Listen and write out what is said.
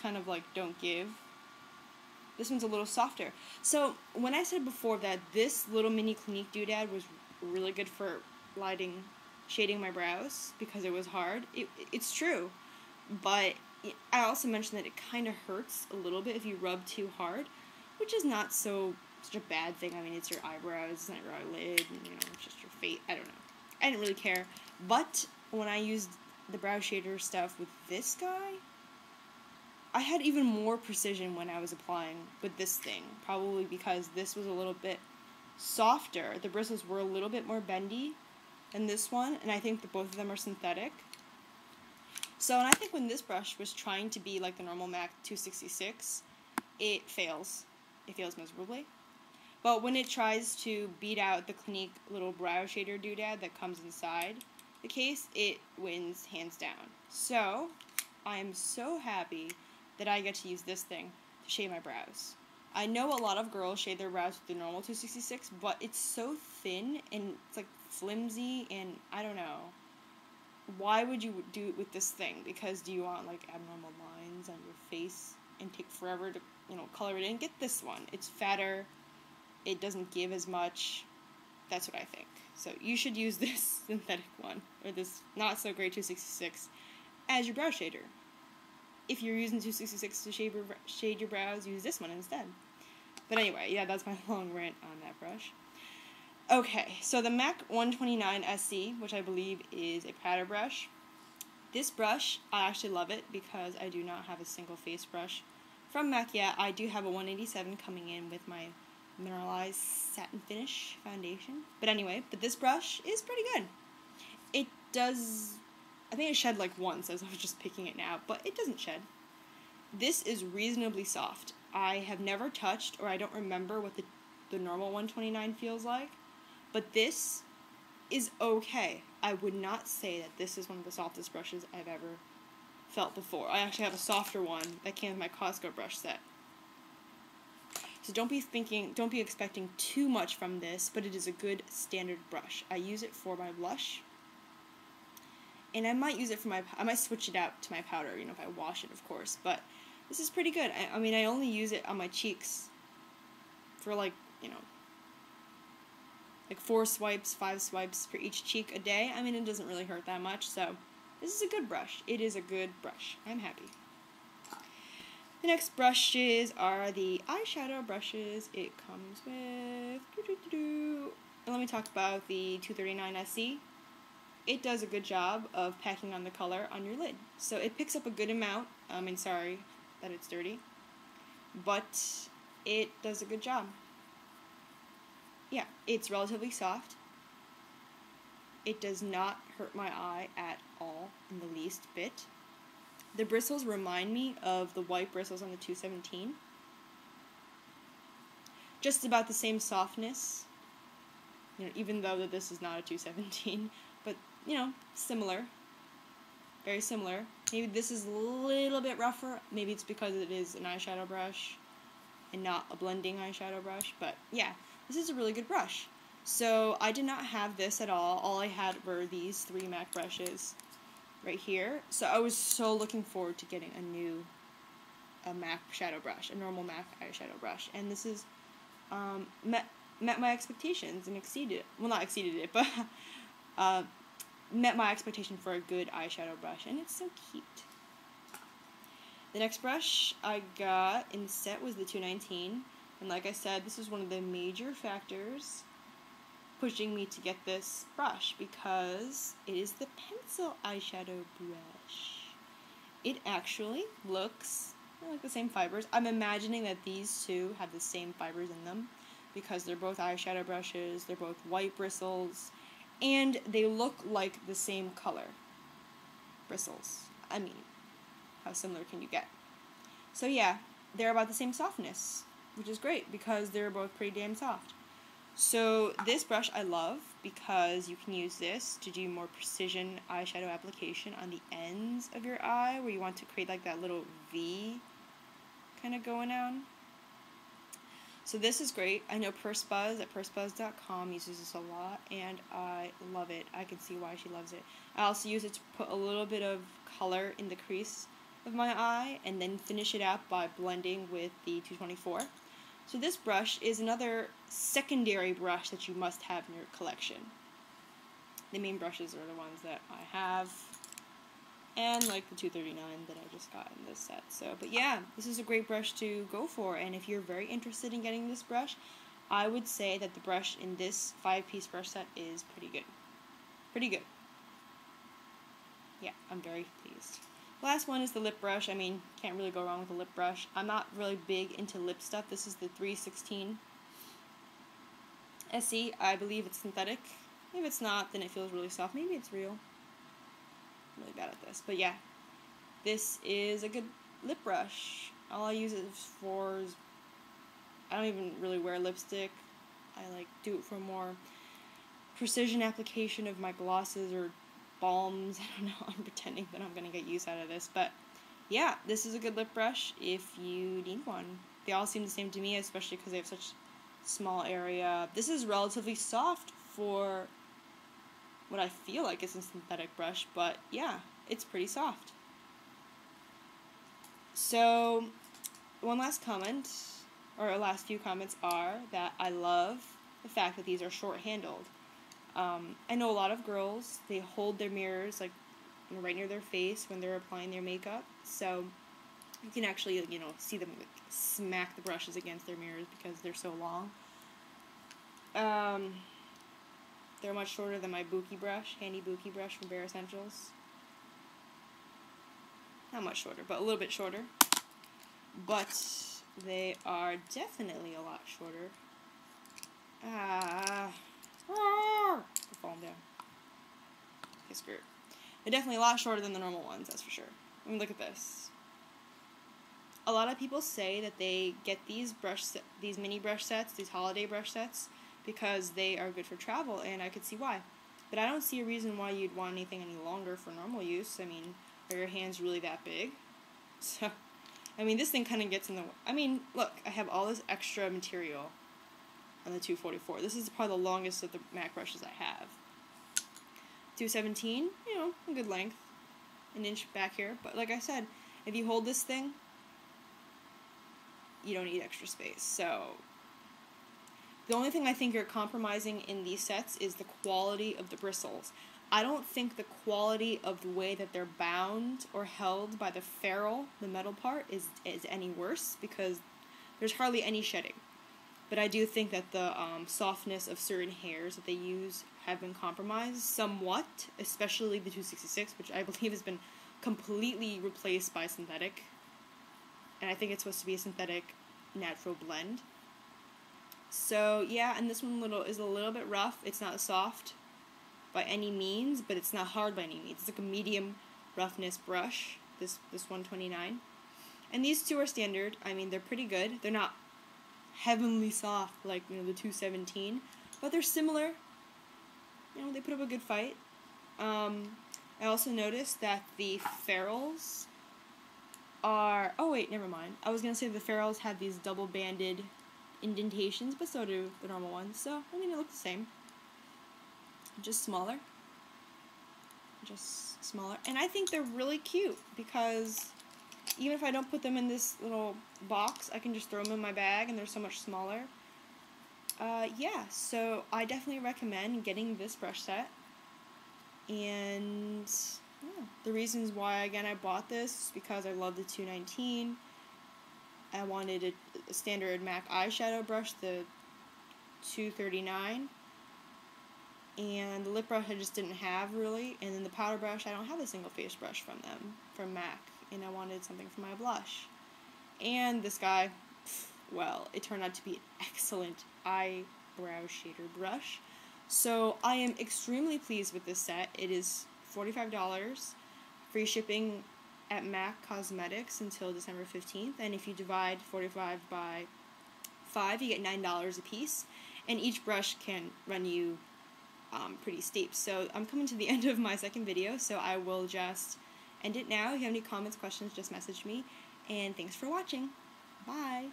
kind of like don't give. This one's a little softer. So when I said before that this little mini Clinique doodad was really good for shading my brows because it was hard, it's true. But I also mentioned that it kind of hurts a little bit if you rub too hard, which is not such a bad thing. I mean, it's your eyebrows, it's not your eyelid, and, it's just your face. I don't know. I didn't really care. But when I used the brow shader stuff with this guy, I had even more precision when I was applying with this thing, probably because this was a little bit softer. The bristles were a little bit more bendy than this one, and I think that both of them are synthetic. So, and I think when this brush was trying to be like the normal MAC 266, it fails. It fails miserably. But when it tries to beat out the Clinique little brow shader doodad that comes inside the case, it wins hands down. So, I am so happy that I get to use this thing to shade my brows. I know a lot of girls shade their brows with the normal 266, but it's so thin and it's like flimsy, and I don't know. Why would you do it with this thing? Because do you want like abnormal lines on your face and take forever to, color it in? Get this one. It's fatter. It doesn't give as much. That's what I think. So you should use this synthetic one, or this not so great 266, as your brow shader. If you're using 266 to shade your brows, use this one instead. But anyway, yeah, that's my long rant on that brush. Okay, so the MAC 129 SC, which I believe is a powder brush. This brush, I actually love it because I do not have a single face brush from MAC yet. I do have a 187 coming in with my mineralized satin finish foundation. But anyway, this brush is pretty good. It does, I think it shed like once as I was just picking it now, but it doesn't shed. This is reasonably soft. I have never touched, or I don't remember what the normal 129 feels like, but this is okay. I would not say that this is one of the softest brushes I've ever felt before. I actually have a softer one that came with my Costco brush set. So don't be expecting too much from this, but it is a good standard brush. I use it for my blush, and I might use it for I might switch it out to my powder, if I wash it, of course, but this is pretty good. I mean, I only use it on my cheeks for like 4 swipes, 5 swipes for each cheek a day. I mean, it doesn't really hurt that much, so this is a good brush. It is a good brush. I'm happy. The next brushes are the eyeshadow brushes. It comes with... And let me talk about the 239 SC. It does a good job of packing on the color on your lid. So it picks up a good amount. Sorry that it's dirty, but it does a good job. Yeah, it's relatively soft. It does not hurt my eye at all in the least bit. The bristles remind me of the white bristles on the 217. Just about the same softness, even though that this is not a 217, but, similar. Very similar. Maybe this is a little bit rougher. Maybe it's because it is an eyeshadow brush and not a blending eyeshadow brush, but yeah, this is a really good brush. So I did not have this at all. All I had were these 3 MAC brushes right here. So I was so looking forward to getting a MAC shadow brush, a normal MAC eyeshadow brush. And this is met my expectations and exceeded, well, not exceeded it, but met my expectation for a good eyeshadow brush, and it's so cute. The next brush I got in the set was the 219, and like I said, this is one of the major factors pushing me to get this brush, because it is the pencil eyeshadow brush. It actually looks like the same fibers. I'm imagining that these two have the same fibers in them, because they're both eyeshadow brushes, they're both white bristles, and they look like the same color bristles. I mean, how similar can you get? So yeah, they're about the same softness, which is great because they're both pretty damn soft. So this brush I love because you can use this to do more precision eyeshadow application on the ends of your eye where you want to create like that little V kind of going on. So this is great. I know PurseBuzz at pursebuzz.com uses this a lot, and I love it. I can see why she loves it. I also use it to put a little bit of color in the crease of my eye, and then finish it out by blending with the 224. So this brush is another secondary brush that you must have in your collection. The main brushes are the ones that I have, and like the 239 that I just got in this set. So, but yeah, this is a great brush to go for, and if you're very interested in getting this brush, I would say that the brush in this 5-piece brush set is pretty good. Pretty good. Yeah, I'm very pleased. Last one is the lip brush. I mean, can't really go wrong with a lip brush. I'm not really big into lip stuff. This is the 316 SE. I believe it's synthetic. If it's not, then it feels really soft. Maybe it's real. I'm really bad at this. But yeah, this is a good lip brush. All I use it for is, I don't even really wear lipstick. I like do it for more precision application of my glosses or balms. I don't know. I'm pretending that I'm going to get use out of this. But yeah, this is a good lip brush if you need one. They all seem the same to me, especially because they have such small area. This is relatively soft for what I feel like is a synthetic brush, but yeah, it's pretty soft. So, one last comment, or last few comments are that I love the fact that these are short-handled. I know a lot of girls, they hold their mirrors like right near their face when they're applying their makeup, so you can actually, you know, see them like, smack the brushes against their mirrors because they're so long. They're much shorter than my Buki brush, handy Buki brush from Bare Essentials. Not much shorter, but a little bit shorter. But they are definitely a lot shorter. They're falling down. Okay, screw it. They're definitely a lot shorter than the normal ones, that's for sure. I mean, look at this. A lot of people say that they get these mini brush sets, these holiday brush sets, because they are good for travel, and I could see why. But I don't see a reason why you'd want anything any longer for normal use. I mean, are your hands really that big? So, I mean, this thing kind of gets in the way. I mean, look, I have all this extra material on the 244. This is probably the longest of the MAC brushes I have. 217, you know, a good length. An inch back here. But like I said, if you hold this thing, you don't need extra space. So, the only thing I think you're compromising in these sets is the quality of the bristles. I don't think the quality of the way that they're bound or held by the ferrule, the metal part, is any worse because there's hardly any shedding. But I do think that the softness of certain hairs that they use have been compromised somewhat, especially the 266, which I believe has been completely replaced by synthetic. And I think it's supposed to be a synthetic natural blend. So yeah, and this one is a little bit rough. It's not soft by any means, but it's not hard by any means. It's like a medium roughness brush, this 129. And these two are standard. I mean, they're pretty good. They're not heavenly soft like, you know, the 217, but they're similar. You know, they put up a good fight. I also noticed that the ferrules are, oh wait, never mind. I was going to say the ferrules have these double banded indentations, but so do the normal ones. So, I mean, they look the same. Just smaller. Just smaller. And I think they're really cute because even if I don't put them in this little box, I can just throw them in my bag and they're so much smaller. Yeah, so I definitely recommend getting this brush set. And yeah, the reasons why, again, I bought this is because I love the 219. I wanted a standard MAC eyeshadow brush, the 239. And the lip brush I just didn't have, really. And then the powder brush, I don't have a single face brush from them, from MAC. And I wanted something for my blush. And this guy, well, it turned out to be an excellent eyebrow shader brush. So I am extremely pleased with this set. It is $45, free shipping at MAC Cosmetics until December 15th. And if you divide 45 by 5, you get $9 a piece. And each brush can run you pretty steep. So I'm coming to the end of my second video, so I will just end it now. If you have any comments, questions, just message me. And thanks for watching. Bye!